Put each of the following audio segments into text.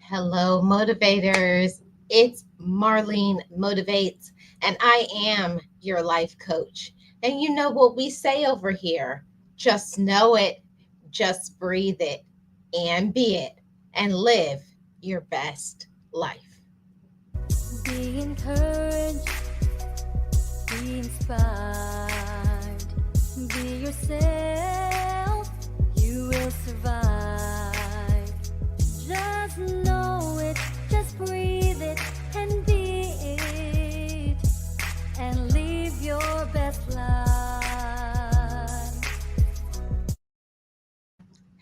Hello, motivators. It's Marlene Motivates, and I am your life coach. And you know what we say over here: just know it, just breathe it, and be it, and live your best life. Be encouraged, be inspired, be yourself, you will survive. Just know it, just breathe it, and be it, and live your best life.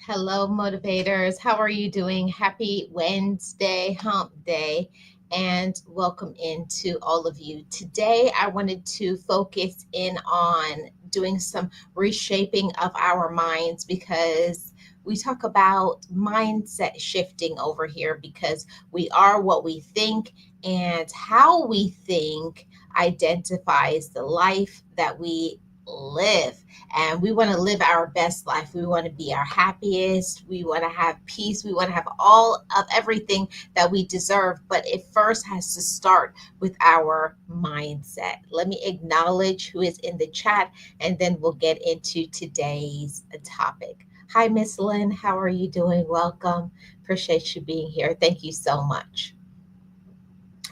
Hello, motivators. How are you doing? Happy Wednesday, hump day, and welcome into all of you. Today, I wanted to focus in on doing some reshaping of our minds because we talk about mindset shifting over here because we are what we think, and how we think identifies the life that we live. And we want to live our best life. We want to be our happiest. We want to have peace. We want to have all of everything that we deserve. But it first has to start with our mindset. Let me acknowledge who is in the chat, and then we'll get into today's topic. Hi, Miss Lynn. How are you doing? Welcome. Appreciate you being here. Thank you so much.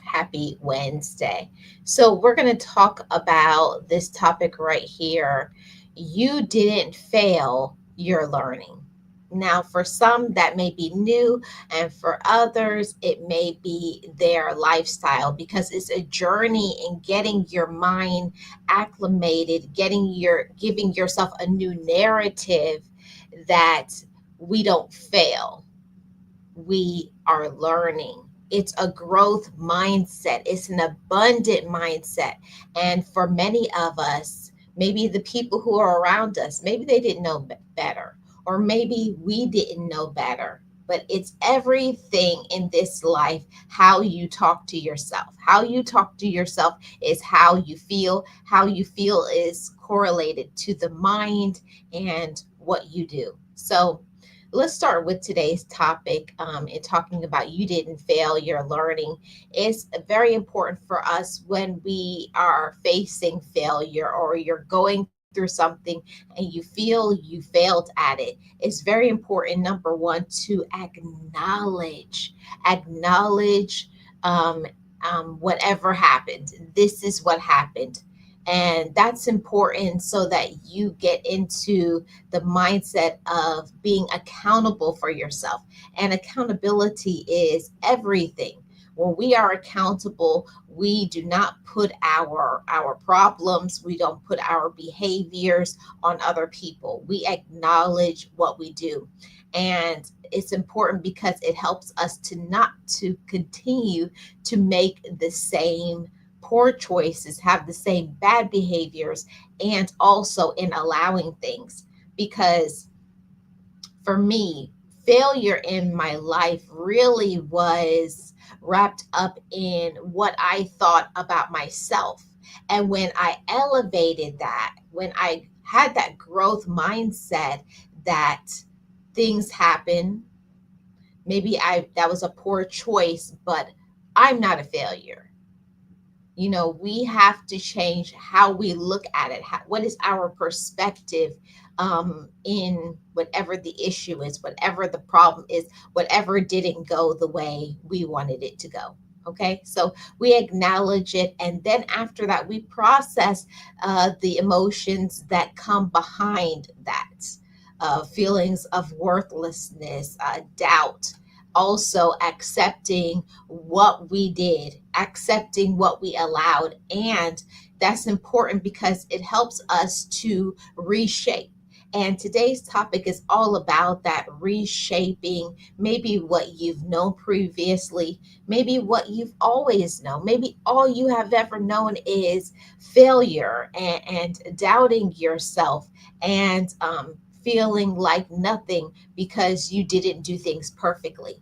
Happy Wednesday. So, we're going to talk about this topic right here. You didn't fail, you're learning. Now, for some, that may be new, and for others, it may be their lifestyle because it's a journey in getting your mind acclimated, giving yourself a new narrative that we don't fail, we are learning. It's a growth mindset, it's an abundant mindset. And for many of us, maybe the people who are around us, maybe they didn't know better, or maybe we didn't know better. But it's everything in this life how you talk to yourself. How you talk to yourself is how you feel. How you feel is correlated to the mind and what you do. So, let's start with today's topic in talking about you didn't fail, you're learning. It's very important for us when we are facing failure or you're going through something and you feel you failed at it. It's very important, number one, to acknowledge whatever happened. This is what happened. And that's important so that you get into the mindset of being accountable for yourself. And accountability is everything. When we are accountable, we do not put our problems, we don't put our behaviors on other people. We acknowledge what we do. And it's important because it helps us to not to continue to make the same poor choices, have the same bad behaviors, and also in allowing things. Because for me, failure in my life really was wrapped up in what I thought about myself. And when I elevated that, when I had that growth mindset that things happen, maybe I that was a poor choice, but I'm not a failure. We have to change how we look at it. What is our perspective in whatever the issue is, whatever the problem is, whatever didn't go the way we wanted it to go? Okay, so we acknowledge it, and then after that, we process the emotions that come behind that, feelings of worthlessness, doubt, also accepting what we did, accepting what we allowed. And that's important because it helps us to reshape. And today's topic is all about that reshaping, maybe what you've known previously, maybe what you've always known, maybe all you have ever known is failure and doubting yourself and feeling like nothing because you didn't do things perfectly.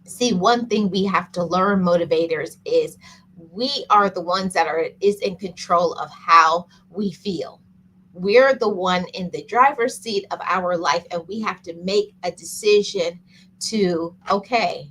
See, one thing we have to learn, motivators, is we are the ones that are is in control of how we feel. We're the one in the driver's seat of our life, and we have to make a decision to, okay,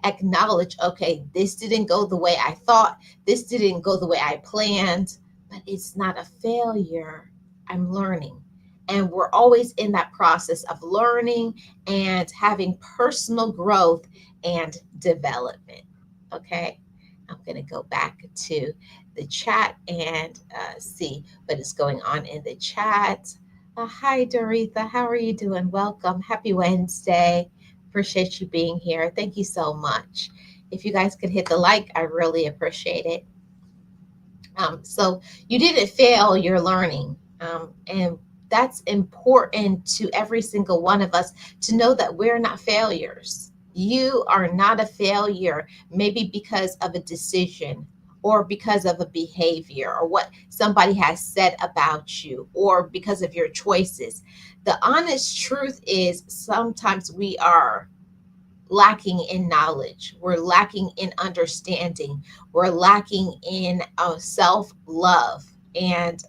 acknowledge, okay, this didn't go the way I thought, this didn't go the way I planned, but it's not a failure. I'm learning. And we're always in that process of learning and having personal growth and development. Okay. I'm going to go back to the chat and see what is going on in the chat. Hi, Doretha. How are you doing? Welcome. Happy Wednesday. Appreciate you being here. Thank you so much. If you guys could hit the like, I really appreciate it. So you didn't fail, you're learning. And that's important to every single one of us to know that we're not failures. You are not a failure, maybe because of a decision or because of a behavior or what somebody has said about you or because of your choices. The honest truth is sometimes we are lacking in knowledge, we're lacking in understanding, we're lacking in self love. And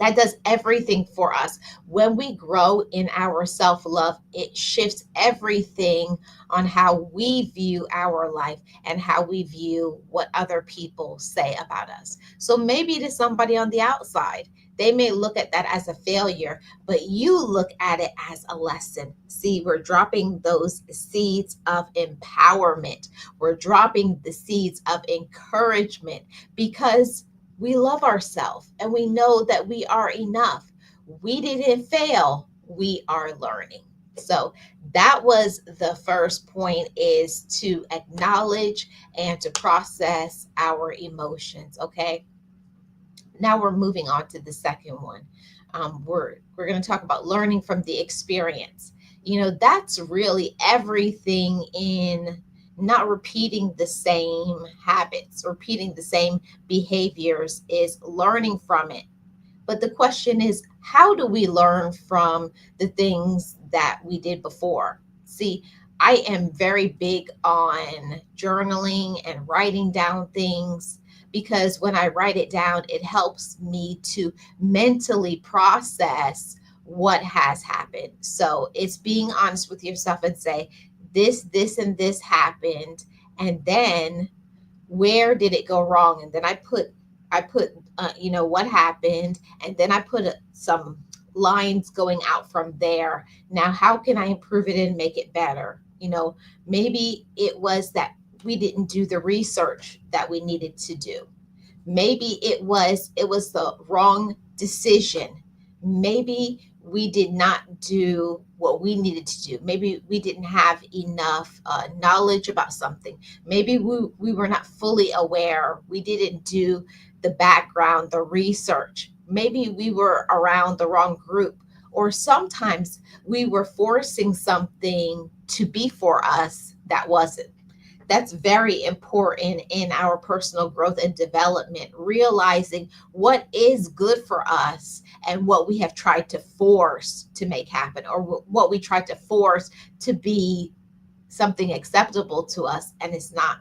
that does everything for us. When we grow in our self love, it shifts everything on how we view our life and how we view what other people say about us. So maybe to somebody on the outside, they may look at that as a failure, but you look at it as a lesson. See, we're dropping those seeds of empowerment, we're dropping the seeds of encouragement because we love ourselves and we know that we are enough. We didn't fail, we are learning. So that was the first point, is to acknowledge and to process our emotions. Okay, now we're moving on to the second one. We're going to talk about learning from the experience. That's really everything in not repeating the same habits, repeating the same behaviors, is learning from it. But the question is, how do we learn from the things that we did before? See, I am very big on journaling and writing down things because when I write it down, it helps me to mentally process what has happened. So it's being honest with yourself and say, and this happened, and then where did it go wrong? And then I put what happened, and then I put some lines going out from there. Now, how can I improve it and make it better? Maybe it was that we didn't do the research that we needed to do. Maybe it was the wrong decision. Maybe we did not do what we needed to do. Maybe we didn't have enough knowledge about something. Maybe we were not fully aware. We didn't do the background, the research. Maybe we were around the wrong group. Or sometimes we were forcing something to be for us that wasn't. That's very important in our personal growth and development, realizing what is good for us and what we have tried to force to make happen, or what we tried to force to be something acceptable to us and it's not.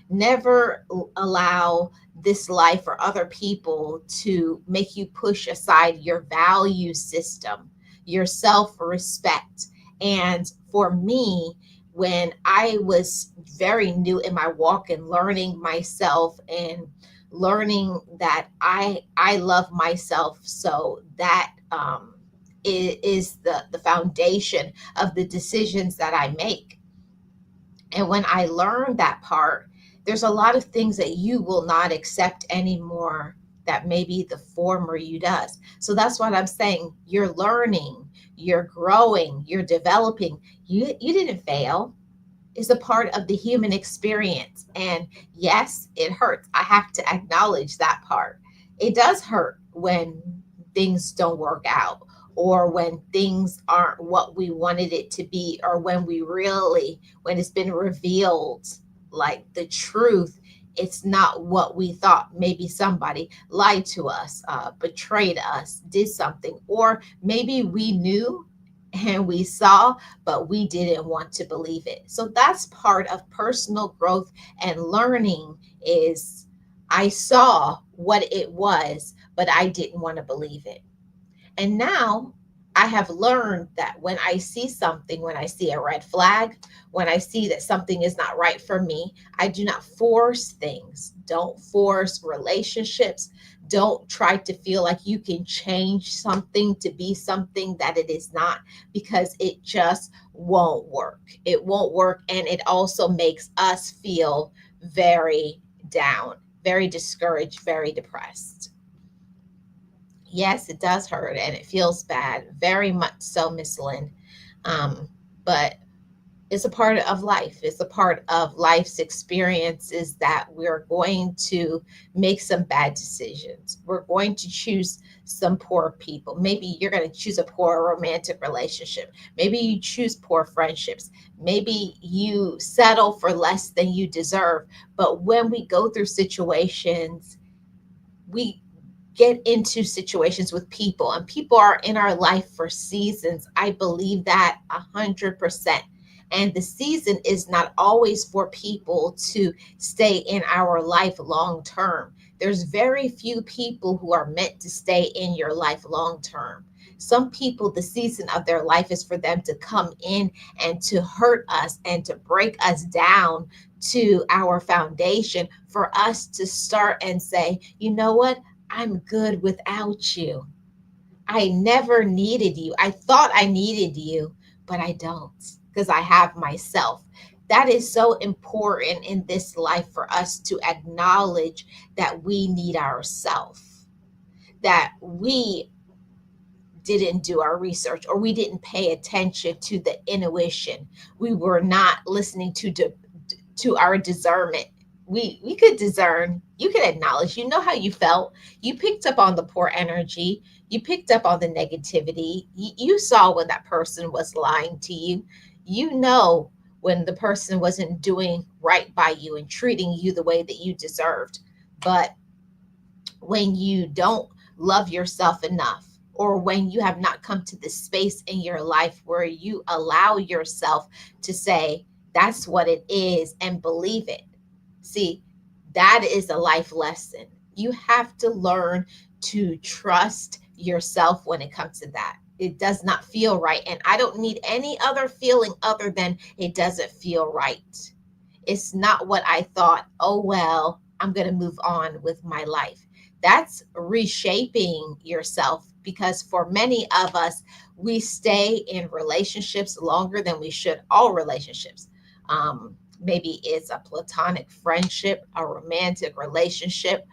Never allow this life or other people to make you push aside your value system, your self respect. And for me, when I was very new in my walk and learning myself and learning that I love myself, so that is the foundation of the decisions that I make. And when I learned that part, there's a lot of things that you will not accept anymore that maybe the former you does. So that's what I'm saying. You're learning, you're growing, you're developing. You didn't fail. It's a part of the human experience. And yes, it hurts. I have to acknowledge that part. It does hurt when things don't work out, or when things aren't what we wanted it to be, or when it's been revealed, like the truth, it's not what we thought. Maybe somebody lied to us, betrayed us, did something, or maybe we knew and we saw, but we didn't want to believe it. So that's part of personal growth and learning is I saw what it was, but I didn't want to believe it. And now I have learned that when I see something, when I see a red flag, when I see that something is not right for me, I do not force things. Don't force relationships. Don't try to feel like you can change something to be something that it is not, because it just won't work. It won't work. And it also makes us feel very down, very discouraged, very depressed. Yes, it does hurt and it feels bad, very much so, Miss Lynn. But it's a part of life. It's a part of life's experiences that we're going to make some bad decisions. We're going to choose some poor people. Maybe you're going to choose a poor romantic relationship. Maybe you choose poor friendships. Maybe you settle for less than you deserve. But when we go through situations, we get into situations with people, and people are in our life for seasons. I believe that 100%. And the season is not always for people to stay in our life long term. There's very few people who are meant to stay in your life long term. Some people, the season of their life is for them to come in and to hurt us and to break us down to our foundation, for us to start and say, you know what? I'm good without you. I never needed you. I thought I needed you, but I don't, because I have myself. That is so important in this life, for us to acknowledge that we need ourselves, that we didn't do our research, or we didn't pay attention to the intuition. We were not listening to our discernment. We could discern. You could acknowledge. You know how you felt. You picked up on the poor energy. You picked up on the negativity. You saw when that person was lying to you. You know when the person wasn't doing right by you and treating you the way that you deserved. But when you don't love yourself enough, or when you have not come to the space in your life where you allow yourself to say, that's what it is, and believe it. See, that is a life lesson. You have to learn to trust yourself when it comes to that. It does not feel right. And I don't need any other feeling other than it doesn't feel right. It's not what I thought. Oh, well, I'm going to move on with my life. That's reshaping yourself, because for many of us, we stay in relationships longer than we should. All relationships. Maybe it's a platonic friendship, a romantic relationship.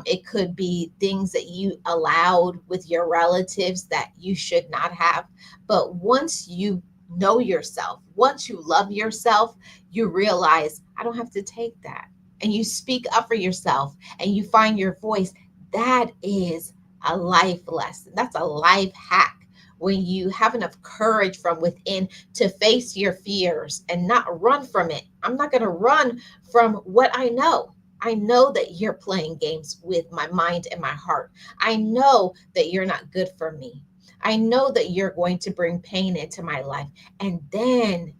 It could be things that you allowed with your relatives that you should not have. But once you know yourself, once you love yourself, you realize, I don't have to take that. And you speak up for yourself and you find your voice. That is a life lesson. That's a life hack. when you have enough courage from within to face your fears and not run from it. I'm not going to run from what I know. I know that you're playing games with my mind and my heart. I know that you're not good for me. I know that you're going to bring pain into my life. And then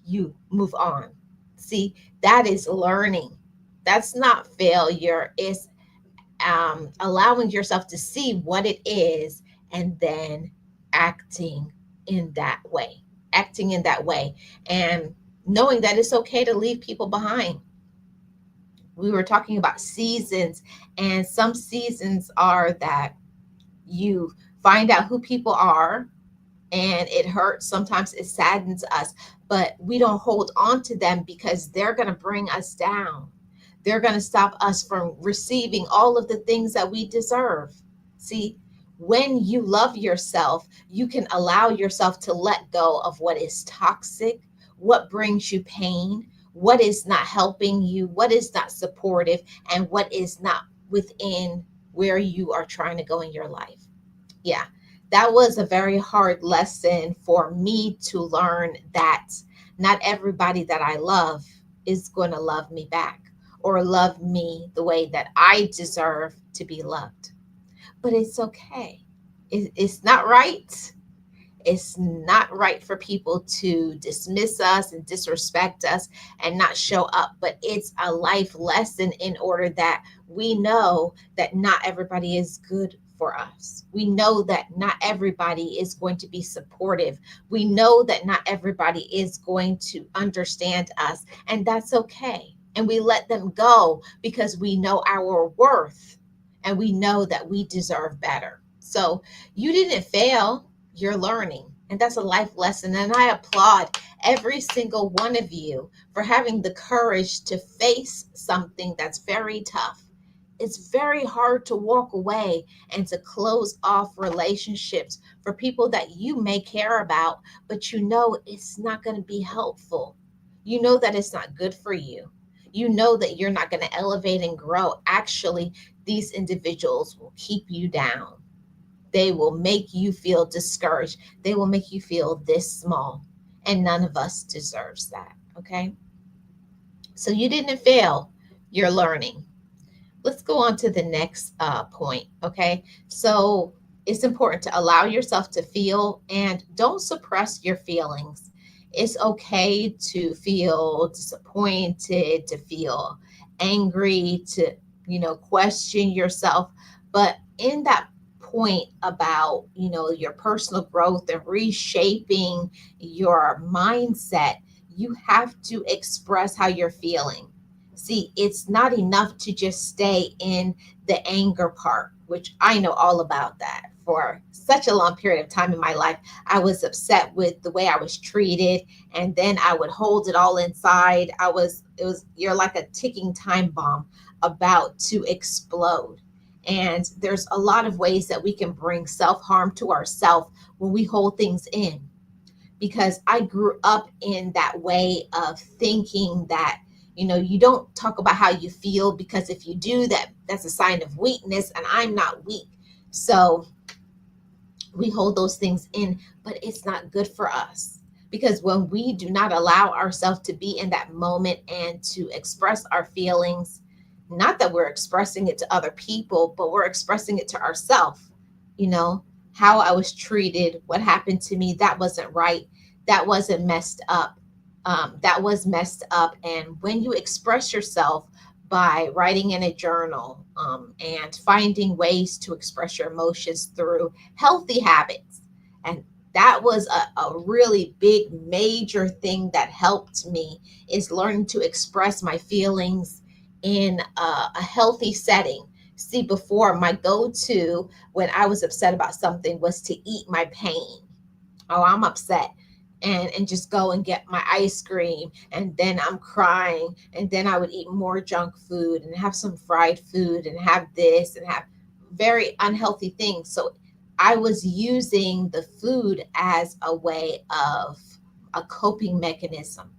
you move on. See, that is learning. That's not failure. It's allowing yourself to see what it is and then acting in that way. Acting in that way. And knowing that it's okay to leave people behind. We were talking about seasons, and some seasons are that you find out who people are and it hurts. Sometimes it saddens us, but we don't hold on to them because they're going to bring us down. They're going to stop us from receiving all of the things that we deserve. See, when you love yourself, you can allow yourself to let go of what is toxic, what brings you pain, what is not helping you, what is not supportive, and what is not within where you are trying to go in your life. Yeah, that was a very hard lesson for me to learn, that not everybody that I love is going to love me back or love me the way that I deserve to be loved. But it's okay. It's not right. It's not right for people to dismiss us and disrespect us and not show up. But it's a life lesson in order that we know that not everybody is good for us. We know that not everybody is going to be supportive. We know that not everybody is going to understand us, and that's okay. And we let them go because we know our worth and we know that we deserve better. So you didn't fail, you're learning. And that's a life lesson. And I applaud every single one of you for having the courage to face something that's very tough. It's very hard to walk away and to close off relationships for people that you may care about, but you know it's not going to be helpful. You know that it's not good for you. You know that you're not going to elevate and grow. Actually, these individuals will keep you down. They will make you feel discouraged. They will make you feel this small. And none of us deserves that. Okay. So you didn't fail. You're learning. Let's go on to the next point. Okay. So it's important to allow yourself to feel and don't suppress your feelings. It's okay to feel disappointed, to feel angry, to, question yourself. But in that point about, your personal growth and reshaping your mindset, you have to express how you're feeling. See, it's not enough to just stay in the anger part, which I know all about that. For such a long period of time in my life, I was upset with the way I was treated, and then I would hold it all inside. You're like a ticking time bomb about to explode. And there's a lot of ways that we can bring self harm to ourselves when we hold things in. Because I grew up in that way of thinking that, you don't talk about how you feel, because if you do that, that's a sign of weakness, and I'm not weak. So we hold those things in, but it's not good for us. Because when we do not allow ourselves to be in that moment and to express our feelings, not that we're expressing it to other people, but we're expressing it to ourselves. You know, how I was treated, what happened to me, that wasn't right. That wasn't messed up. That was messed up. And when you express yourself by writing in a journal, and finding ways to express your emotions through healthy habits, and that was a really big, major thing that helped me, is learning to express my feelings in a healthy setting. See, before, my go-to when I was upset about something was to eat my pain. Oh, I'm upset. And just go and get my ice cream, and then I'm crying, and then I would eat more junk food and have some fried food and have this and have very unhealthy things. So I was using the food as a way of a coping mechanism.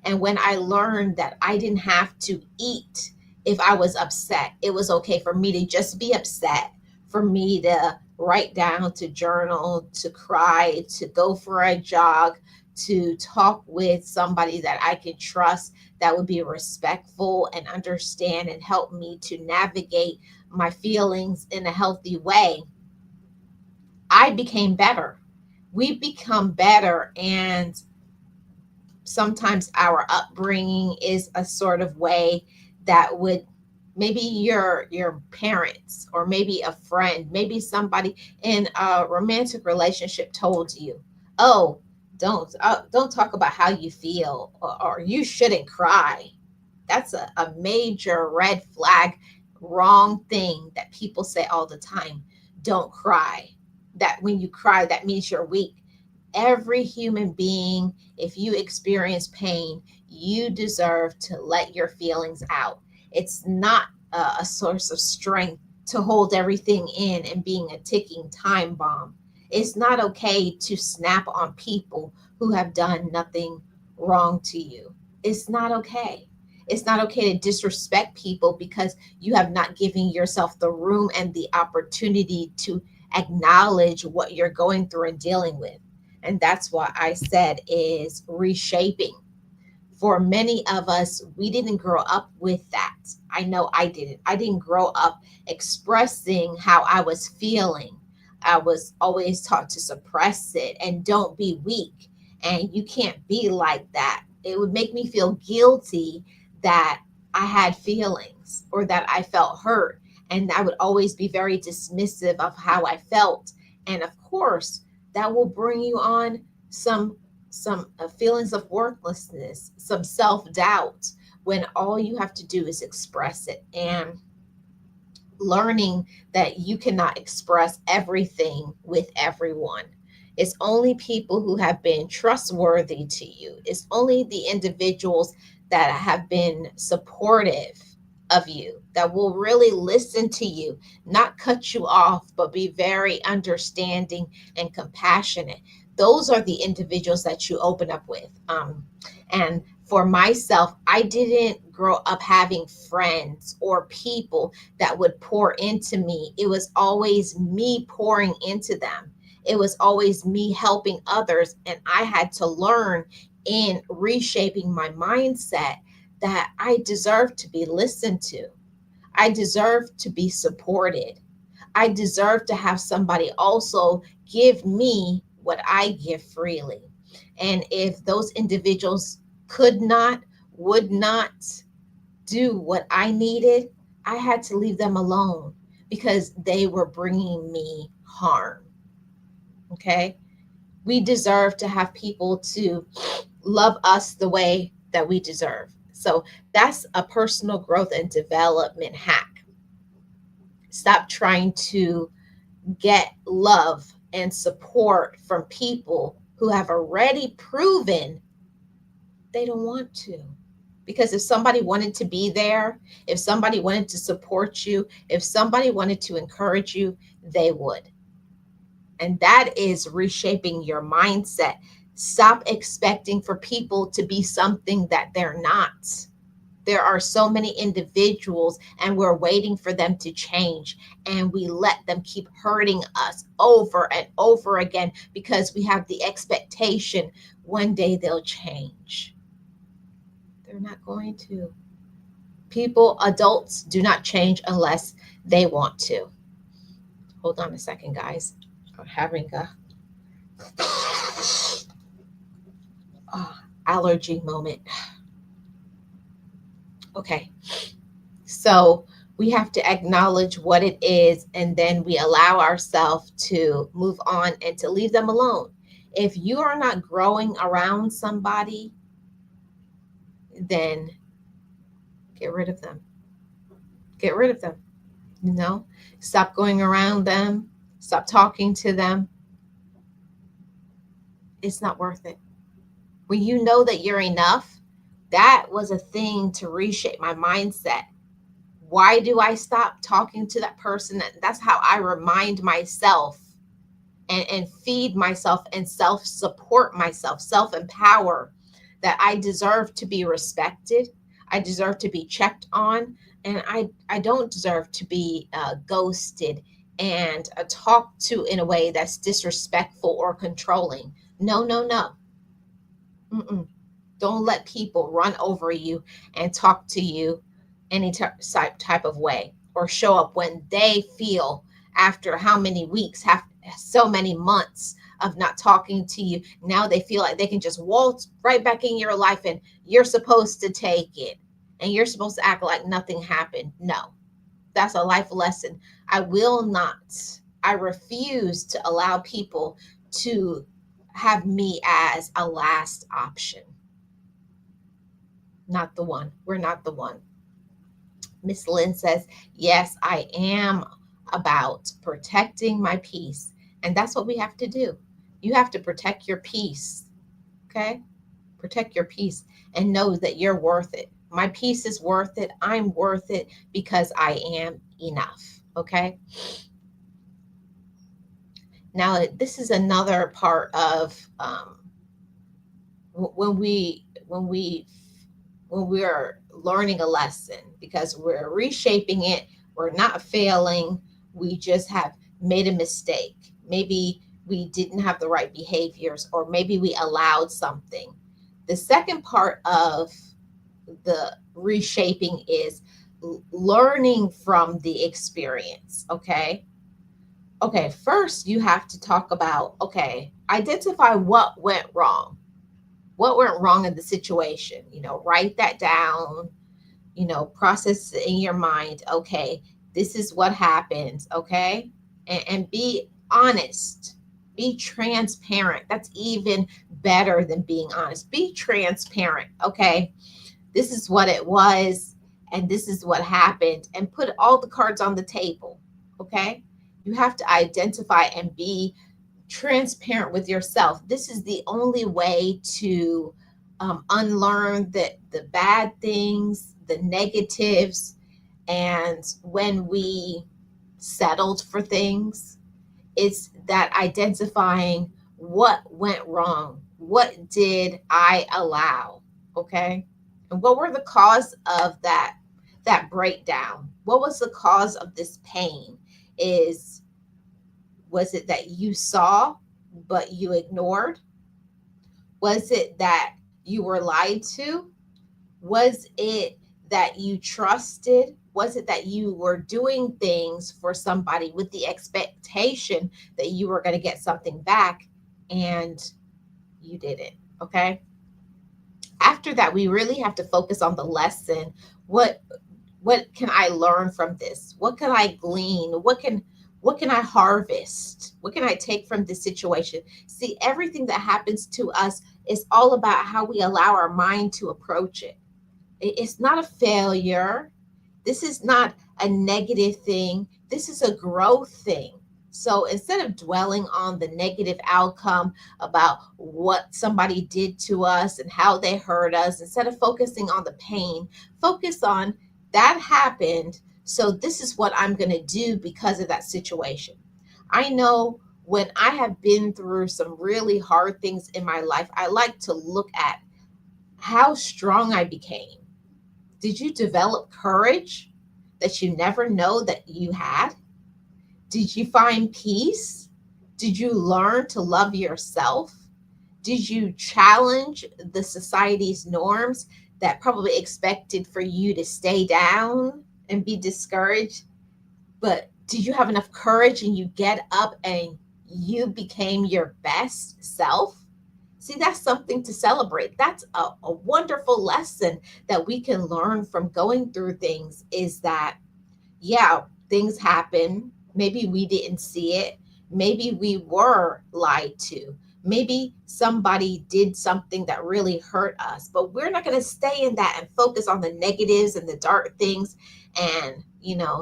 And when I learned that I didn't have to eat if I was upset, it was okay for me to just be upset, for me to write down, to journal, to cry, to go for a jog, to talk with somebody that I can trust, that would be respectful and understand and help me to navigate my feelings in a healthy way, I became better. We become better. And sometimes our upbringing is a sort of way that would, maybe your parents or maybe a friend, maybe somebody in a romantic relationship told you, oh, don't talk about how you feel, or you shouldn't cry. That's a major red flag, wrong thing that people say all the time. Don't cry. That when you cry, that means you're weak. Every human being, if you experience pain, you deserve to let your feelings out. It's not a source of strength to hold everything in and being a ticking time bomb. It's not okay to snap on people who have done nothing wrong to you. It's not okay. It's not okay to disrespect people because you have not given yourself the room and the opportunity to acknowledge what you're going through and dealing with. And that's why I said is reshaping. For many of us, we didn't grow up with that. I know I didn't. I didn't grow up expressing how I was feeling. I was always taught to suppress it and don't be weak. And you can't be like that. It would make me feel guilty that I had feelings or that I felt hurt. And I would always be very dismissive of how I felt. And of course, that will bring you on some feelings of worthlessness, some self-doubt, when all you have to do is express it. And learning that you cannot express everything with everyone. It's only people who have been trustworthy to you. It's only the individuals that have been supportive of you, that will really listen to you, not cut you off, but be very understanding and compassionate. Those are the individuals that you open up with. And for myself, I didn't grow up having friends or people that would pour into me. It was always me pouring into them. It was always me helping others. And I had to learn in reshaping my mindset that I deserve to be listened to. I deserve to be supported. I deserve to have somebody also give me what I give freely. And if those individuals could not, would not do what I needed, I had to leave them alone because they were bringing me harm. Okay. We deserve to have people to love us the way that we deserve. So that's a personal growth and development hack. Stop trying to get love and support from people who have already proven they don't want to. Because if somebody wanted to be there, if somebody wanted to support you, if somebody wanted to encourage you, they would. And that is reshaping your mindset. Stop expecting for people to be something that they're not. There are so many individuals, and we're waiting for them to change. And we let them keep hurting us over and over again because we have the expectation one day they'll change. They're not going to. People, adults, do not change unless they want to. Hold on a second, guys. I'm having a allergy moment. Okay. So we have to acknowledge what it is, and then we allow ourselves to move on and to leave them alone. If you are not growing around somebody, then get rid of them. Get rid of them. You know, stop going around them, stop talking to them. It's not worth it. When you know that you're enough, that was a thing to reshape my mindset. Why do I stop talking to that person? That's how I remind myself and feed myself and self support myself, self empower, that I deserve to be respected. I deserve to be checked on. And I don't deserve to be ghosted and talk to in a way that's disrespectful or controlling. No, no, no. Mm-mm. Don't let people run over you and talk to you any type of way, or show up when they feel, after how many weeks, have so many months of not talking to you, now they feel like they can just waltz right back in your life, and you're supposed to take it, and you're supposed to act like nothing happened. No, that's a life lesson. I will not, I refuse to allow people to have me as a last option. Not the one. We're not the one. Miss Lynn says, yes, I am about protecting my peace. And that's what we have to do. You have to protect your peace. Okay? Protect your peace and know that you're worth it. My peace is worth it. I'm worth it because I am enough. Okay? Now, this is another part of when we're learning a lesson, because we're reshaping it, we're not failing, we just have made a mistake. Maybe we didn't have the right behaviors, or maybe we allowed something. The second part of the reshaping is learning from the experience. Okay. Okay, first you have to talk about, okay, identify what went wrong. What went wrong in the situation? Write that down, process it in your mind. Okay, this is what happened. Okay. And be honest, be transparent. That's even better than being honest. Be transparent. Okay, this is what it was, and this is what happened, and put all the cards on the table. Okay, you have to identify and be transparent with yourself. This is the only way to unlearn the bad things, the negatives. And when we settled for things, it's that identifying what went wrong. What did I allow? Okay. And what were the cause of that breakdown? What was the cause of this pain? Was it that you saw but you ignored? Was it that you were lied to? Was it that you trusted? Was it that you were doing things for somebody with the expectation that you were going to get something back and you didn't? Okay. After that, we really have to focus on the lesson. What can I learn from this? What can I glean? What can I harvest? What can I take from this situation? See, everything that happens to us is all about how we allow our mind to approach it. It's not a failure. This is not a negative thing. This is a growth thing. So instead of dwelling on the negative outcome about what somebody did to us and how they hurt us, instead of focusing on the pain, focus on that happened. So this is what I'm going to do because of that situation. I know when I have been through some really hard things in my life, I like to look at how strong I became. Did you develop courage that you never know that you had? Did you find peace? Did you learn to love yourself? Did you challenge the society's norms that probably expected for you to stay down and be discouraged? But did you have enough courage and you get up and you became your best self? See, that's something to celebrate. That's a wonderful lesson that we can learn from going through things, is that, yeah, things happen. Maybe we didn't see it. Maybe we were lied to. Maybe somebody did something that really hurt us, but we're not going to stay in that and focus on the negatives and the dark things and,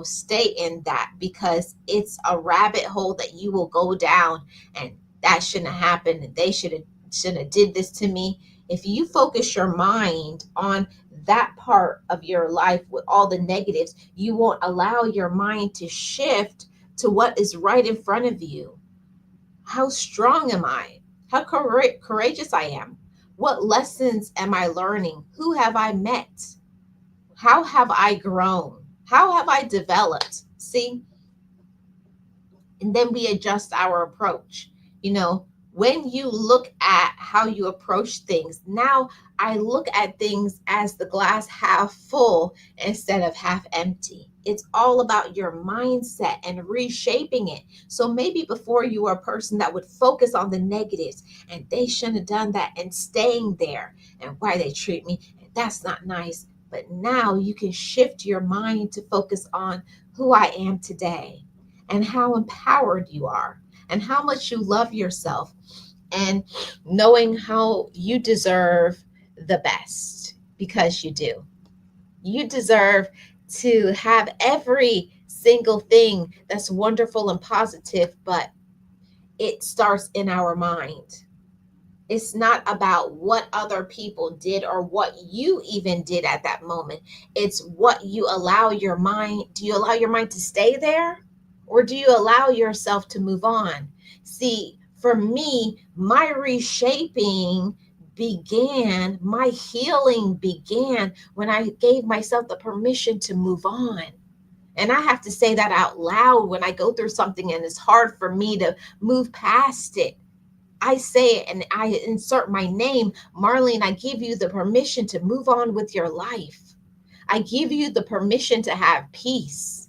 stay in that, because it's a rabbit hole that you will go down, and that shouldn't have happened, and they shouldn't have did this to me. If you focus your mind on that part of your life with all the negatives, you won't allow your mind to shift to what is right in front of you. How strong am I? How courageous I am? What lessons am I learning? Who have I met? How have I grown? How have I developed? See, and then we adjust our approach. You know, when you look at how you approach things, now I look at things as the glass half full instead of half empty. It's all about your mindset and reshaping it. So maybe before you were a person that would focus on the negatives and they shouldn't have done that and staying there and why they treat me, and that's not nice. But now you can shift your mind to focus on who I am today and how empowered you are and how much you love yourself and knowing how you deserve the best because you do. You deserve to have every single thing that's wonderful and positive, but it starts in our mind. It's not about what other people did or what you even did at that moment. It's what you allow your mind. Do you allow your mind to stay there? Or do you allow yourself to move on? See, for me, my reshaping began, my healing began when I gave myself the permission to move on. And I have to say that out loud when I go through something and it's hard for me to move past it. I say it and I insert my name, Marlene. I give you the permission to move on with your life. I give you the permission to have peace.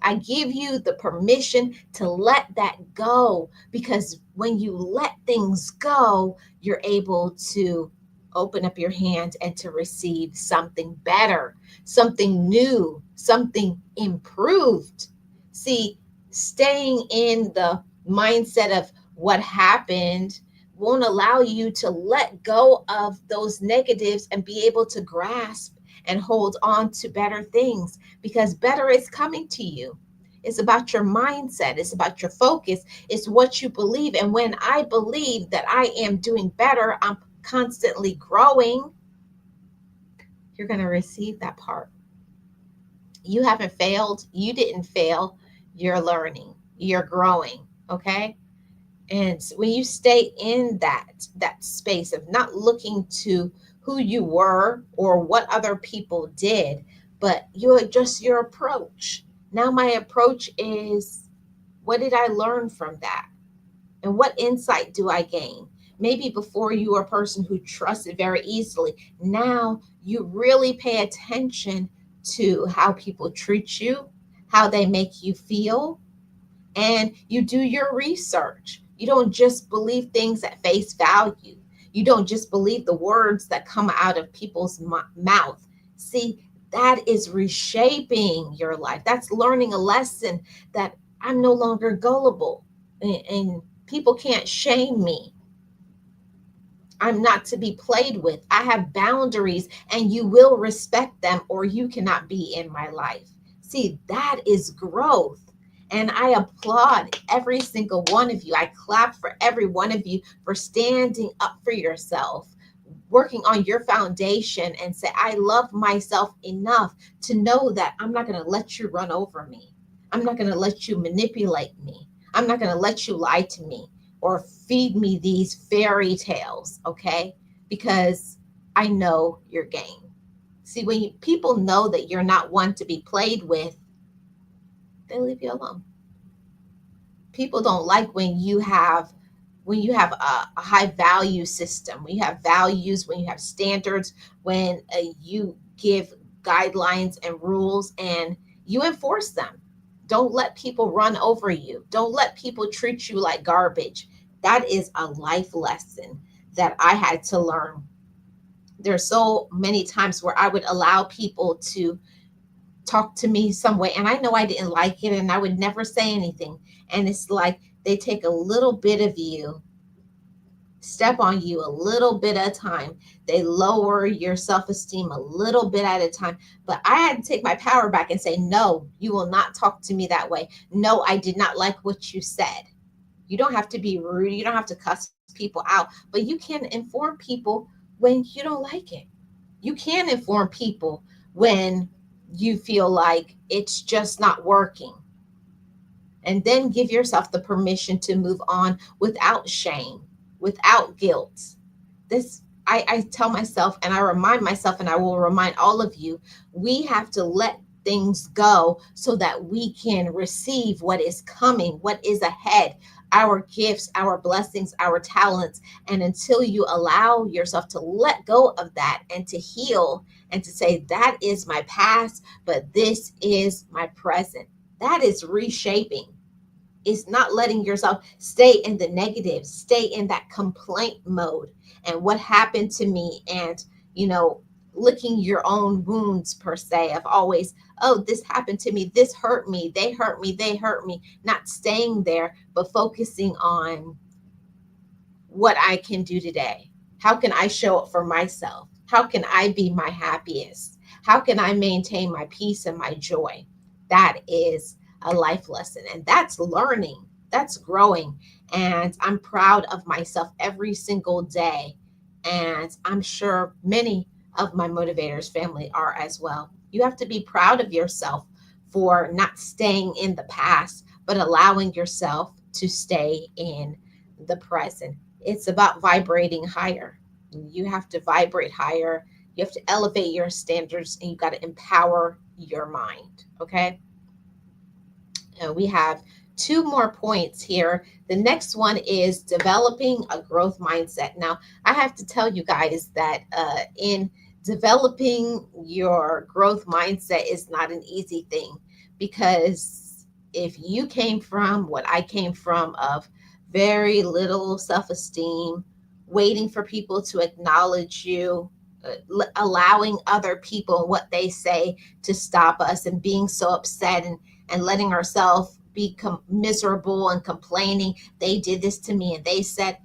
I give you the permission to let that go, because when you let things go, you're able to open up your hand and to receive something better, something new, something improved. See, staying in the mindset of what happened won't allow you to let go of those negatives and be able to grasp and hold on to better things, because better is coming to you. It's about your mindset. It's about your focus. It's what you believe. And when I believe that I am doing better, I'm constantly growing, you're going to receive that part. You haven't failed. You didn't fail. You're learning. You're growing. Okay. And when you stay in that space of not looking to who you were or what other people did, but you adjust your approach. Now my approach is, what did I learn from that? And what insight do I gain? Maybe before you were a person who trusted very easily. Now you really pay attention to how people treat you, how they make you feel, and you do your research. You don't just believe things at face value. You don't just believe the words that come out of people's mouth. See, that is reshaping your life. That's learning a lesson that I'm no longer gullible, and people can't shame me. I'm not to be played with. I have boundaries and you will respect them or you cannot be in my life. See, that is growth. And I applaud every single one of you. I clap for every one of you for standing up for yourself, working on your foundation, and say, I love myself enough to know that I'm not going to let you run over me. I'm not going to let you manipulate me. I'm not going to let you lie to me or feed me these fairy tales, okay? Because I know your game. See, when people know that you're not one to be played with, they leave you alone. People don't like when you have a high value system, when you have values, when you have standards, when you give guidelines and rules and you enforce them. Don't let people run over you. Don't let people treat you like garbage. That is a life lesson that I had to learn. There's so many times where I would allow people to talk to me some way and I know I didn't like it and I would never say anything. And it's like they take a little bit of you, step on you a little bit at a time. They lower your self-esteem a little bit at a time. But I had to take my power back and say, no, you will not talk to me that way. No, I did not like what you said. You don't have to be rude. You don't have to cuss people out, but you can inform people when you don't like it. You can inform people when you feel like it's just not working. And then give yourself the permission to move on without shame, without guilt. This, I tell myself and I remind myself, and I will remind all of you, we have to let things go so that we can receive what is coming, what is ahead, our gifts, our blessings, our talents. And until you allow yourself to let go of that and to heal and to say, that is my past, but this is my present, that is reshaping. Is not letting yourself stay in the negative, stay in that complaint mode. And what happened to me, and you know, licking your own wounds per se, of always, oh, this happened to me, this hurt me, they hurt me, they hurt me. Not staying there, but focusing on what I can do today. How can I show up for myself? How can I be my happiest? How can I maintain my peace and my joy? That is a life lesson. And that's learning, that's growing. And I'm proud of myself every single day. And I'm sure many of my motivators family are as well. You have to be proud of yourself for not staying in the past, but allowing yourself to stay in the present. It's about vibrating higher. You have to vibrate higher. You have to elevate your standards, and you got to empower your mind. Okay. And we have two more points here. The next one is developing a growth mindset. Now, I have to tell you guys that in developing your growth mindset is not an easy thing, because if you came from what I came from, of very little self-esteem, waiting for people to acknowledge you, allowing other people and what they say to stop us, and being so upset, and letting ourselves become miserable and complaining, they did this to me and they said,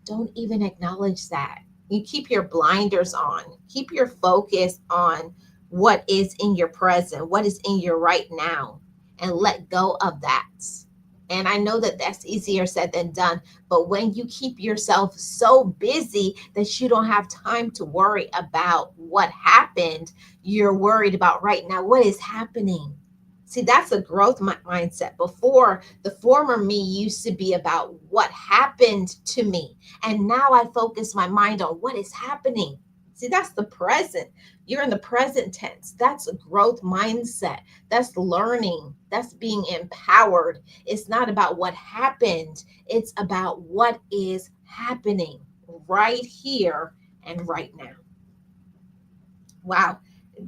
don't even acknowledge that. You keep your blinders on, keep your focus on what is in your present, what is in your right now, and let go of that. And I know that that's easier said than done, but when you keep yourself so busy that you don't have time to worry about what happened, you're worried about right now, what is happening. See, that's a growth mindset. Before, the former me used to be about what happened to me. And now I focus my mind on what is happening. See, that's the present. You're in the present tense. That's a growth mindset. That's learning. That's being empowered. It's not about what happened, it's about what is happening right here and right now. Wow,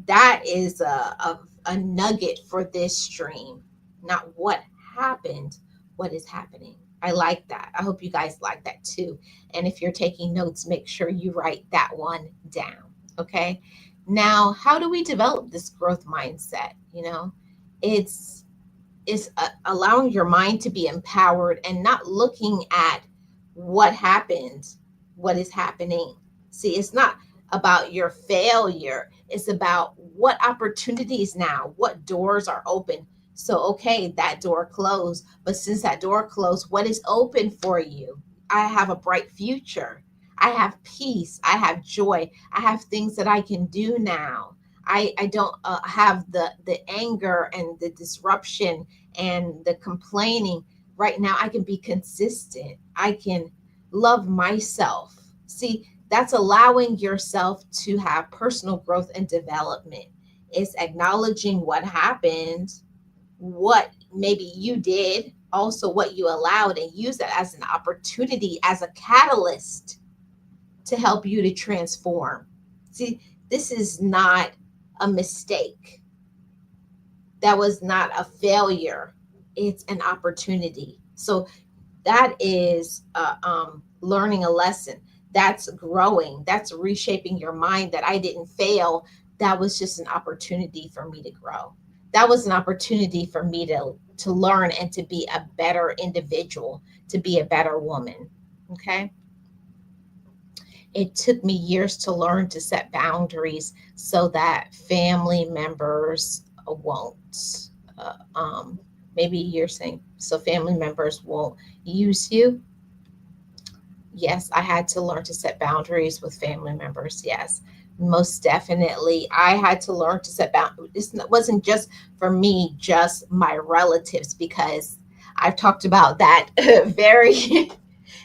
that is a nugget for this stream. Not what happened, what is happening. I like that. I hope you guys like that too. And if you're taking notes, make sure you write that one down. Okay. Now, how do we develop this growth mindset? You know, it's allowing your mind to be empowered and not looking at what happened, what is happening. See, it's not about your failure, it's about what opportunities now, what doors are open. So, okay, that door closed, but since that door closed, what is open for you? I have a bright future. I have peace. I have joy. I have things that I can do now. I don't have the anger and the disruption and the complaining. Right now, I can be consistent. I can love myself. See, that's allowing yourself to have personal growth and development. It's acknowledging what happened, what maybe you did, also what you allowed, and use that as an opportunity, as a catalyst to help you to transform. See, this is not a mistake. That was not a failure. It's an opportunity. So that is learning a lesson. That's growing. That's reshaping your mind, that I didn't fail. That was just an opportunity for me to grow. That was an opportunity for me to learn and to be a better individual, to be a better woman. Okay. It took me years to learn to set boundaries so that family members won't. Maybe you're saying, so family members won't use you. Yes, I had to learn to set boundaries with family members. Yes, most definitely. I had to learn to set boundaries. This wasn't just for me, just my relatives, because I've talked about that very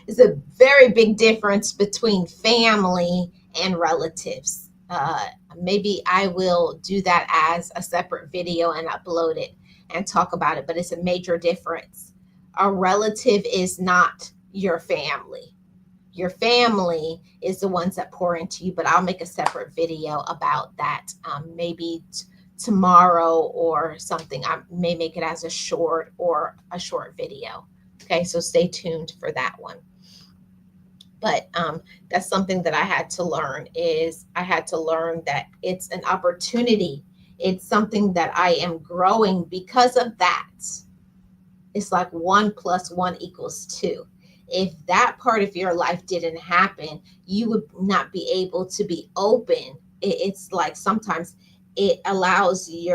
There's a very big difference between family and relatives. uh, maybe I will do that as a separate video and upload it and talk about it, but it's a major difference. A relative is not your family. Your family is the ones that pour into you, but I'll make a separate video about that, maybe tomorrow or something. I may make it as a short or a short video. Okay, so stay tuned for that one. But that's something that I had to learn. Is I had to learn that it's an opportunity. It's something that I am growing because of that. It's like 1 + 1 = 2. If that part of your life didn't happen, you would not be able to be open. It's like sometimes it allows you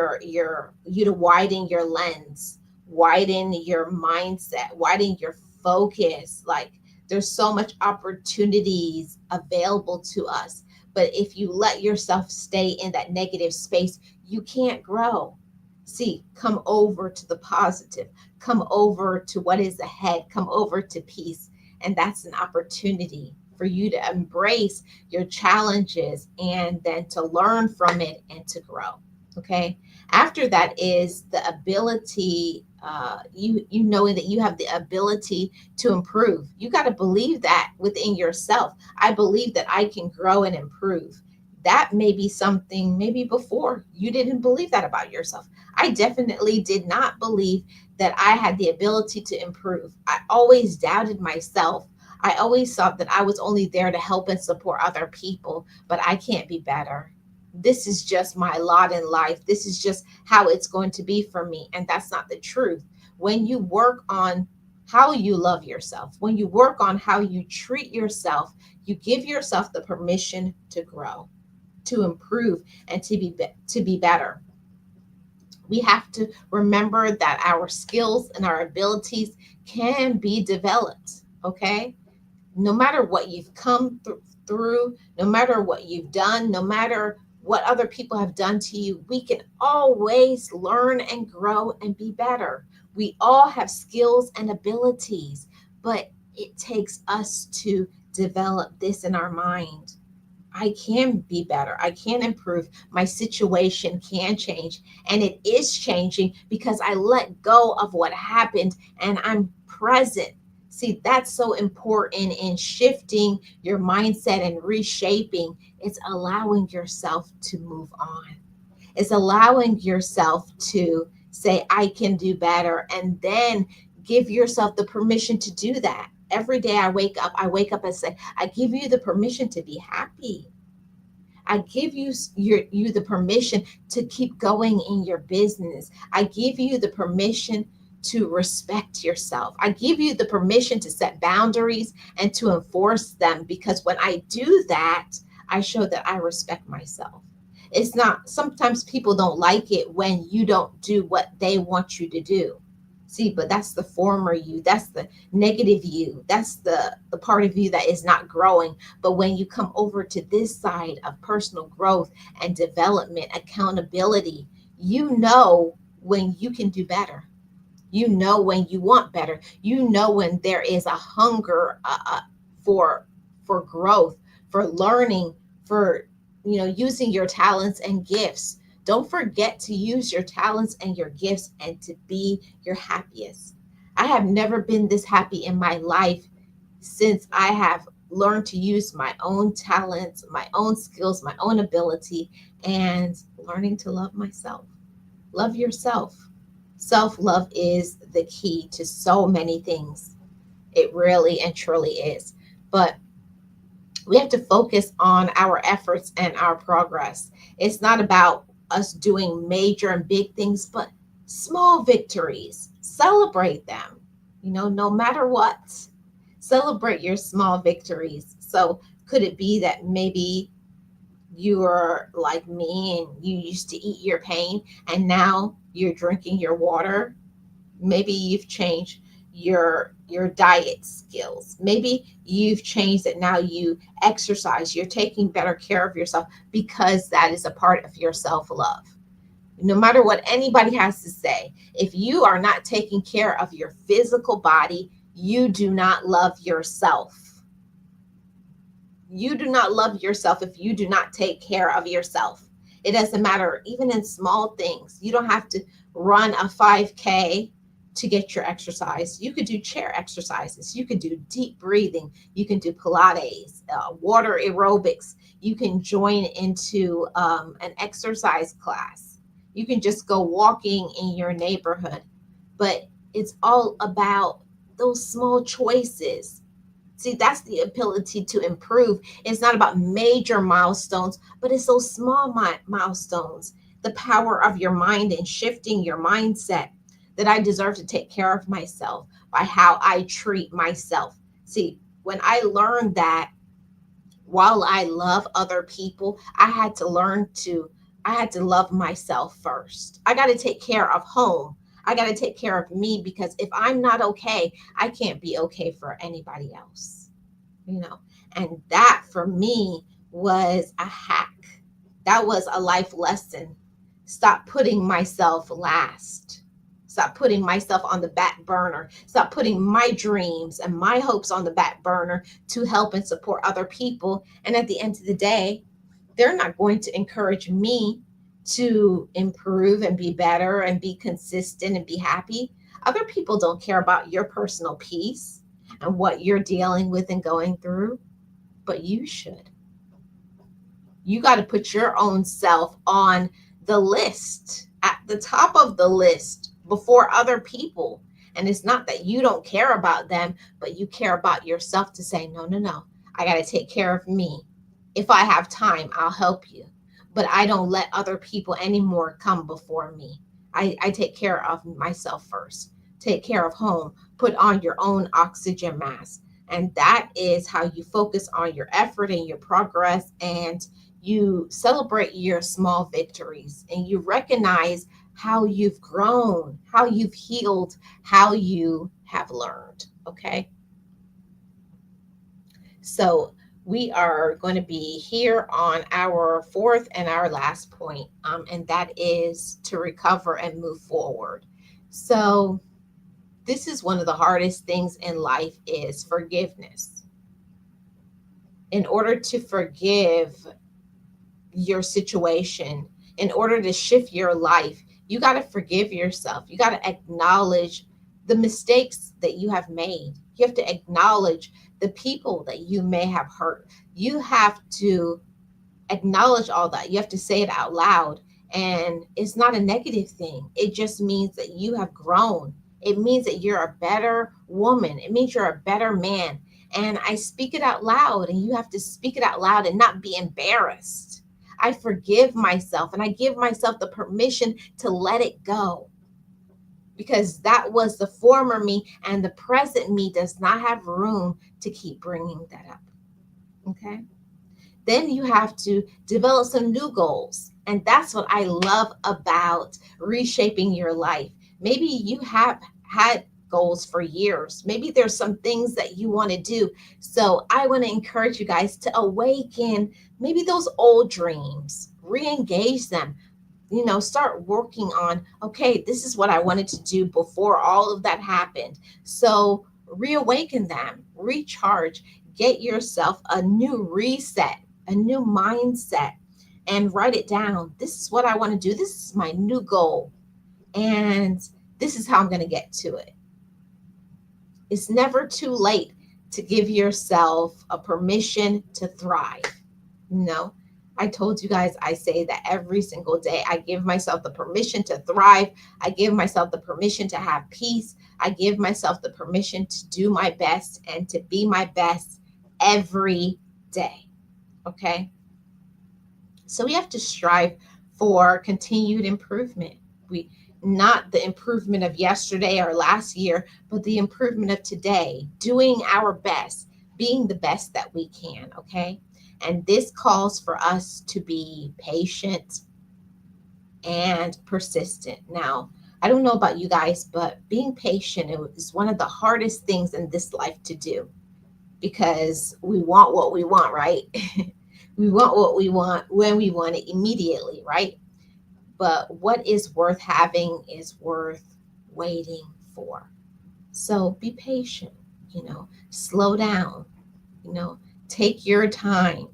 to widen your lens, widen your mindset, widen your focus. Like there's so much opportunities available to us. But if you let yourself stay in that negative space, you can't grow. See, come over to the positive, come over to what is ahead, come over to peace. And that's an opportunity for you to embrace your challenges and then to learn from it and to grow. Okay. After that is the ability, you knowing that you have the ability to improve. You got to believe that within yourself. I believe that I can grow and improve. That may be something maybe before you didn't believe that about yourself. I definitely did not believe that I had the ability to improve. I always doubted myself. I always thought that I was only there to help and support other people, but I can't be better. This is just my lot in life. This is just how it's going to be for me. And that's not the truth. When you work on how you love yourself, when you work on how you treat yourself, you give yourself the permission to grow, to improve, and to be better. We have to remember that our skills and our abilities can be developed. Okay, no matter what you've come through, no matter what you've done, no matter what other people have done to you, we can always learn and grow and be better. We all have skills and abilities, but it takes us to develop this in our mind. I can be better. I can improve. My situation can change. And it is changing because I let go of what happened and I'm present. See, that's so important in shifting your mindset and reshaping. It's allowing yourself to move on. It's allowing yourself to say, I can do better. And then give yourself the permission to do that. Every day I wake up and say, I give you the permission to be happy. I give you the permission to keep going in your business. I give you the permission to respect yourself. I give you the permission to set boundaries and to enforce them, because when I do that, I show that I respect myself. It's not, sometimes people don't like it when you don't do what they want you to do. See, but that's the former you, that's the negative you, that's the part of you that is not growing. But when you come over to this side of personal growth and development, accountability, you know when you can do better. You know when you want better. You know when there is a hunger for growth, for learning, for using your talents and gifts. Don't forget to use your talents and your gifts and to be your happiest. I have never been this happy in my life since I have learned to use my own talents, my own skills, my own ability, and learning to love myself. Love yourself. Self love is the key to so many things. It really and truly is. But we have to focus on our efforts and our progress. It's not about us doing major and big things, but small victories. Celebrate them, no matter what. Celebrate your small victories. So, could it be that maybe you are like me and you used to eat your pain and now you're drinking your water? Maybe you've changed your diet skills. Maybe you've changed that now you exercise, you're taking better care of yourself, because that is a part of your self-love. No matter what anybody has to say, if you are not taking care of your physical body, you do not love yourself. You do not love yourself if you do not take care of yourself. It doesn't matter, even in small things. You don't have to run a 5K to get your exercise. You could do chair exercises. You could do deep breathing. You can do Pilates, water aerobics. You can join into an exercise class. You can just go walking in your neighborhood. But it's all about those small choices. See, that's the ability to improve. It's not about major milestones, but it's those small milestones. The power of your mind and shifting your mindset that I deserve to take care of myself by how I treat myself. See, when I learned that, while I love other people, I had to love myself first. I got to take care of home. I got to take care of me, because if I'm not okay, I can't be okay for anybody else. You know, and that for me was a hack. That was a life lesson. Stop putting myself last. Stop putting myself on the back burner. Stop putting my dreams and my hopes on the back burner to help and support other people. And at the end of the day, they're not going to encourage me to improve and be better and be consistent and be happy. Other people don't care about your personal peace and what you're dealing with and going through, but you should. You got to put your own self on the list, at the top of the list before other people. And it's not that you don't care about them, but you care about yourself to say, no, no, no, I got to take care of me. If I have time, I'll help you. But I don't let other people anymore come before me. I take care of myself first. Take care of home. Put on your own oxygen mask. And that is how you focus on your effort and your progress, and you celebrate your small victories, and you recognize how you've grown, how you've healed, how you have learned. Okay. So we are going to be here on our fourth and our last point, and that is to recover and move forward. So this is one of the hardest things in life, is forgiveness. In order to forgive your situation, in order to shift your life, you got to forgive yourself. You got to acknowledge the mistakes that you have made. You have to acknowledge the people that you may have hurt. You have to acknowledge all that. You have to say it out loud. And it's not a negative thing. It just means that you have grown. It means that you're a better woman. It means you're a better man. And I speak it out loud, and you have to speak it out loud and not be embarrassed. I forgive myself, and I give myself the permission to let it go, because that was the former me, and the present me does not have room to keep bringing that up. Okay. Then you have to develop some new goals. And that's what I love about reshaping your life. Maybe you have had goals for years. Maybe there's some things that you want to do. So I want to encourage you guys to awaken maybe those old dreams, re-engage them. Start working on, okay, this is what I wanted to do before all of that happened. So reawaken them, recharge, get yourself a new reset, a new mindset, and write it down. This is what I want to do. This is my new goal. And this is how I'm going to get to it. It's never too late to give yourself a permission to thrive. No, I told you guys, I say that every single day. I give myself the permission to thrive. I give myself the permission to have peace. I give myself the permission to do my best and to be my best every day. Okay. So we have to strive for continued improvement. Not the improvement of yesterday or last year, but the improvement of today, doing our best, being the best that we can. Okay. And this calls for us to be patient and persistent. Now, I don't know about you guys, but being patient is one of the hardest things in this life to do, because we want what we want, right? We want what we want when we want it immediately, right? But what is worth having is worth waiting for. So be patient, slow down, Take your time.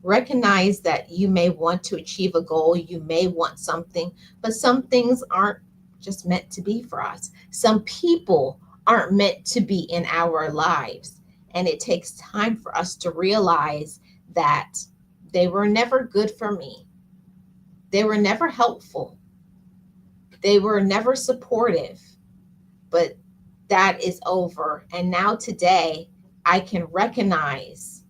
Recognize that you may want to achieve a goal, you may want something, but some things aren't just meant to be for us. Some people aren't meant to be in our lives. And it takes time for us to realize that they were never good for me. They were never helpful. They were never supportive. But that is over. And now today, I can recognize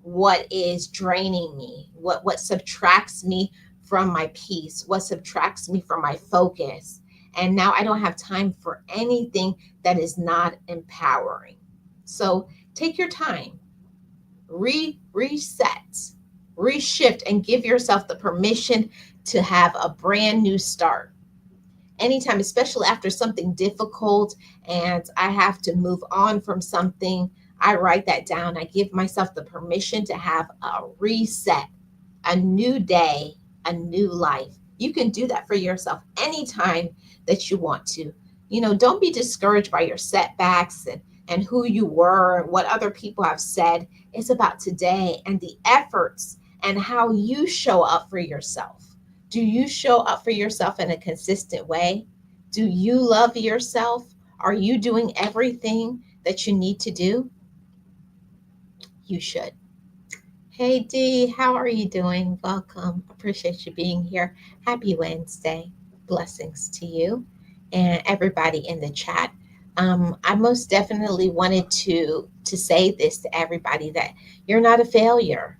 what is draining me, what subtracts me from my peace, what subtracts me from my focus. And now I don't have time for anything that is not empowering. So take your time, reset, reshift, and give yourself the permission to have a brand new start. Anytime, especially after something difficult and I have to move on from something, I write that down. I give myself the permission to have a reset, a new day, a new life. You can do that for yourself anytime that you want to. Don't be discouraged by your setbacks and who you were and what other people have said. It's about today and the efforts and how you show up for yourself. Do you show up for yourself in a consistent way? Do you love yourself? Are you doing everything that you need to do? You should. Hey Dee, how are you doing? Welcome. Appreciate you being here. Happy Wednesday. Blessings to you and everybody in the chat. I most definitely wanted to say this to everybody, that you're not a failure,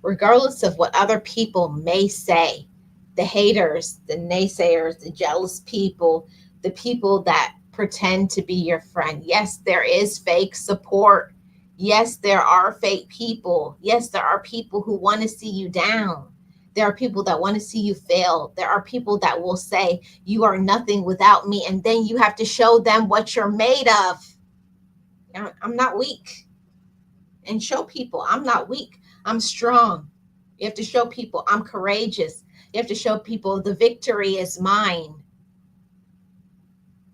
regardless of what other people may say. The haters, the naysayers, the jealous people, the people that pretend to be your friend. Yes, there is fake support. Yes, there are fake people. Yes, there are people who want to see you down. There are people that want to see you fail. There are people that will say, you are nothing without me. And then you have to show them what you're made of. I'm not weak. And show people I'm not weak. I'm strong. You have to show people I'm courageous. You have to show people the victory is mine.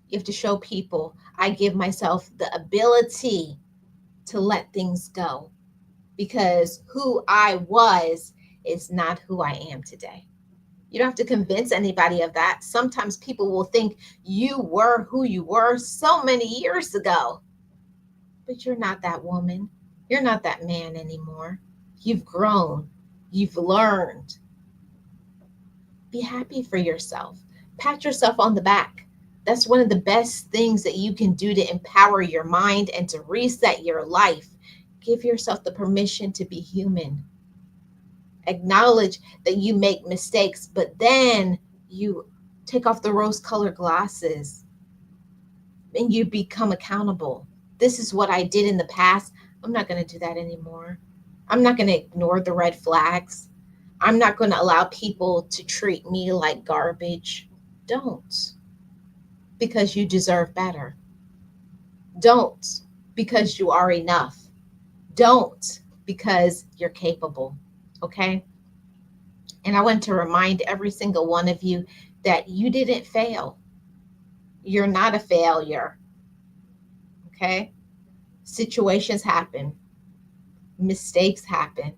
You have to show people I give myself the ability to let things go, because who I was is not who I am today. You don't have to convince anybody of that. Sometimes people will think you were who you were so many years ago, but you're not that woman. You're not that man anymore. You've grown. You've learned. Be happy for yourself. Pat yourself on the back. That's one of the best things that you can do to empower your mind and to reset your life. Give yourself the permission to be human. Acknowledge that you make mistakes, but then you take off the rose-colored glasses and you become accountable. This is what I did in the past. I'm not going to do that anymore. I'm not going to ignore the red flags. I'm not going to allow people to treat me like garbage. Don't. Because you deserve better. Don't. Because you are enough. Don't. Because you're capable. Okay? And I want to remind every single one of you that you didn't fail. You're not a failure. Okay? Situations happen. Mistakes happen.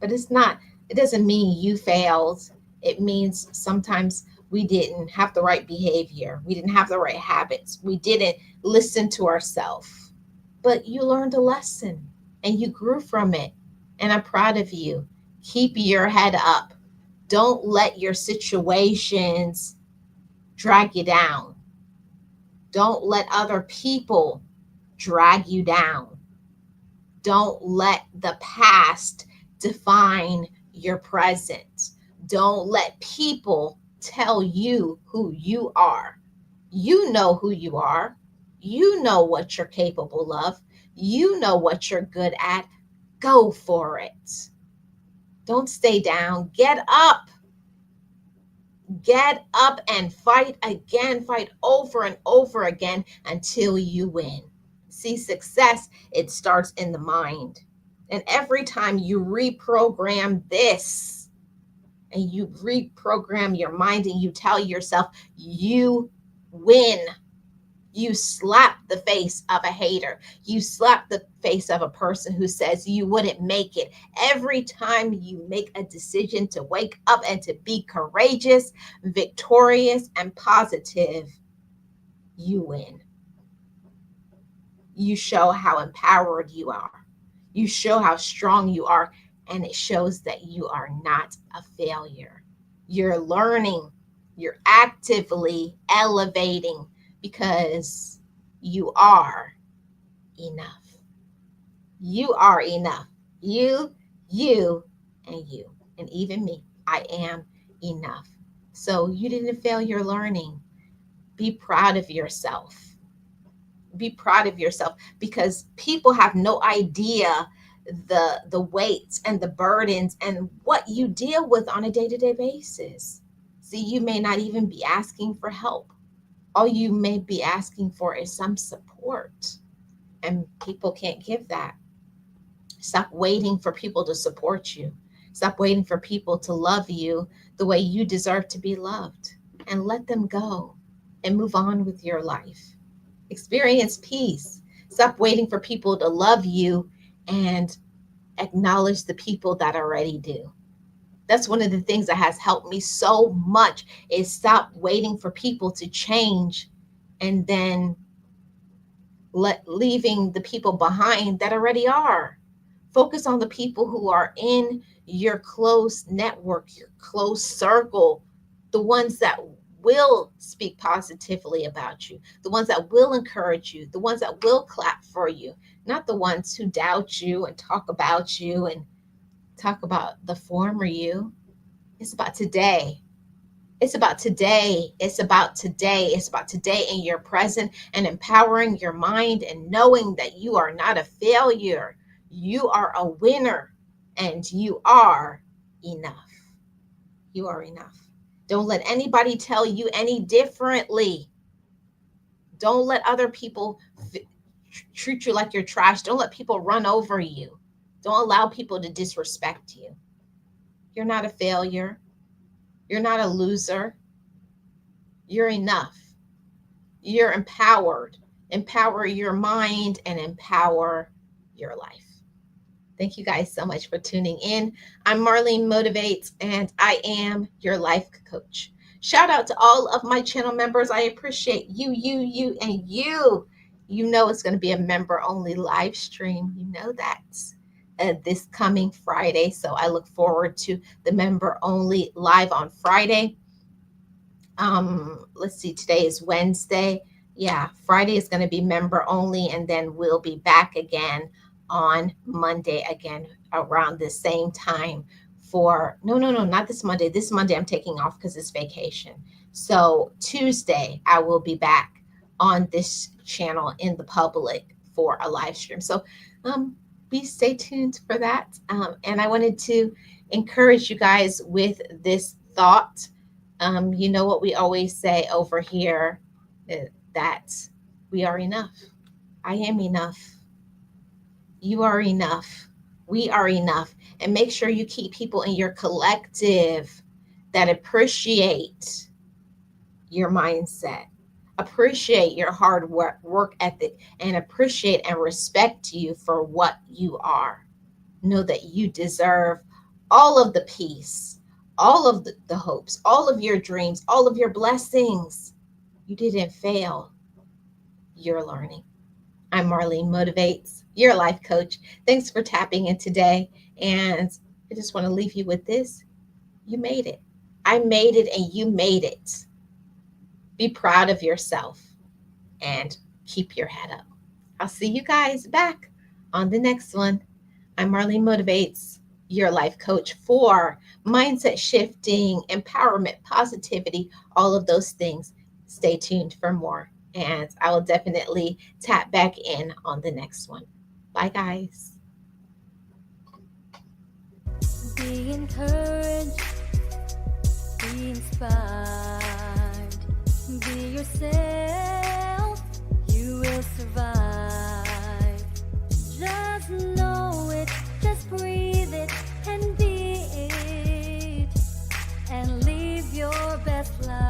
But it doesn't mean you failed. It means sometimes we didn't have the right behavior. We didn't have the right habits. We didn't listen to ourselves. But you learned a lesson and you grew from it. And I'm proud of you. Keep your head up. Don't let your situations drag you down. Don't let other people drag you down. Don't let the past define your present. Don't let people tell you who you are. You know who you are. You know what you're capable of. You know what you're good at. Go for it. Don't stay down. Get up. Get up and fight again. Fight over and over again until you win. See, success, it starts in the mind. And every time you reprogram this and you reprogram your mind and you tell yourself, you win, You slap the face of a hater. You slap the face of a person who says you wouldn't make it. Every time you make a decision to wake up and to be courageous, victorious, and positive, you win. You show how empowered you are. You show how strong you are, and it shows that you are not a failure. You're learning, you're actively elevating because you are enough. You are enough. You, and you, and even me. I am enough. So you didn't fail your learning. Be proud of yourself. Be proud of yourself because people have no idea the weights and the burdens and what you deal with on a day-to-day basis. See, you may not even be asking for help. All you may be asking for is some support, and people can't give that. Stop waiting for people to support you. Stop waiting for people to love you the way you deserve to be loved, and let them go and move on with your life. Experience peace. Stop waiting for people to love you and acknowledge the people that already do. That's one of the things that has helped me so much is stop waiting for people to change and then leaving the people behind that already are. Focus on the people who are in your close network, your close circle, the ones that will speak positively about you, the ones that will encourage you, the ones that will clap for you, not the ones who doubt you and talk about you and talk about the former you. It's about today. It's about today. It's about today. It's about today in your present and empowering your mind and knowing that you are not a failure. You are a winner and you are enough. You are enough. Don't let anybody tell you any differently. Don't let other people treat you like you're trash. Don't let people run over you. Don't allow people to disrespect you. You're not a failure. You're not a loser. You're enough. You're empowered. Empower your mind and empower your life. Thank you guys so much for tuning in. I'm Marlene Motivates, and I am your life coach. Shout out to all of my channel members. I appreciate you, and you. You know it's going to be a member-only live stream. You know that. This coming Friday. So I look forward to the member-only live on Friday. Let's see, today is Wednesday. Yeah, Friday is going to be member-only, and then we'll be back again on Monday again around the same time for no, not this Monday. This Monday I'm taking off because it's vacation. So Tuesday I will be back on this channel in the public for a live stream. So please stay tuned for that. And I wanted to encourage you guys with this thought. You know what we always say over here, that we are enough. I am enough. You are enough. We are enough. And make sure you keep people in your collective that appreciate your mindset, appreciate your hard work ethic, and appreciate and respect you for what you are. Know that you deserve all of the peace, all of the hopes, all of your dreams, all of your blessings. You didn't fail. You're learning. I'm Marlene Motivates, your life coach. Thanks for tapping in today. And I just want to leave you with this. You made it. I made it and you made it. Be proud of yourself and keep your head up. I'll see you guys back on the next one. I'm Marlene Motivates, your life coach for mindset shifting, empowerment, positivity, all of those things. Stay tuned for more. And I will definitely tap back in on the next one. Bye, guys. Be encouraged, be inspired, be yourself, you will survive. Just know it, just breathe it, and be it, and live your best life.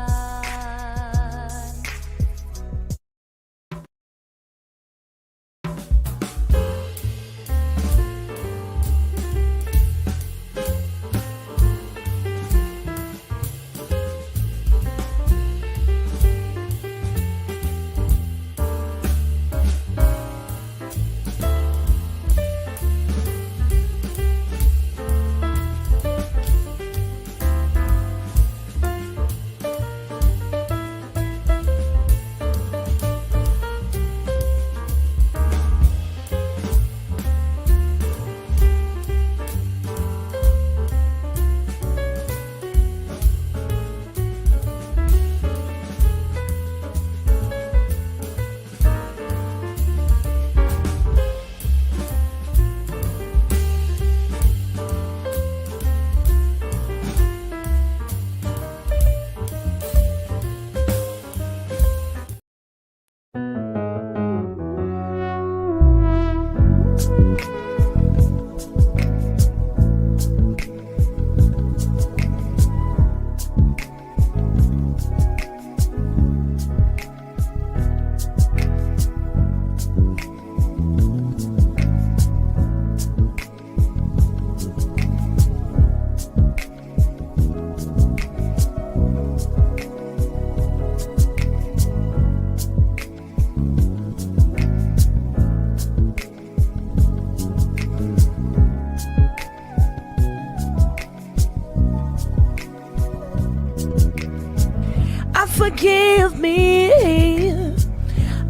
forgive me.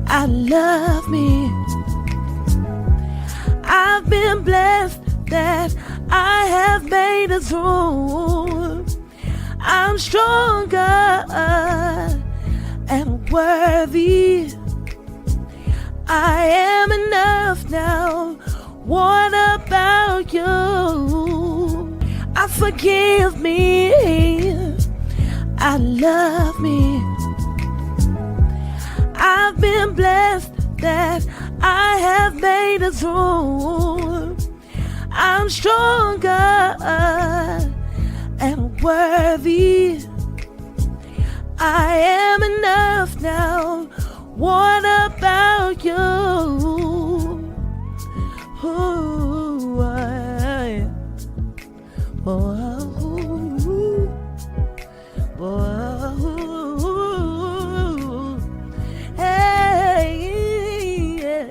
I love me. I've been blessed that I have made it through. I'm stronger and worthy. I am enough now. What about you? I forgive me. I love me. I've been blessed that I have made it through. I'm stronger and worthy. I am enough now. What about you? Ooh, hey, yeah.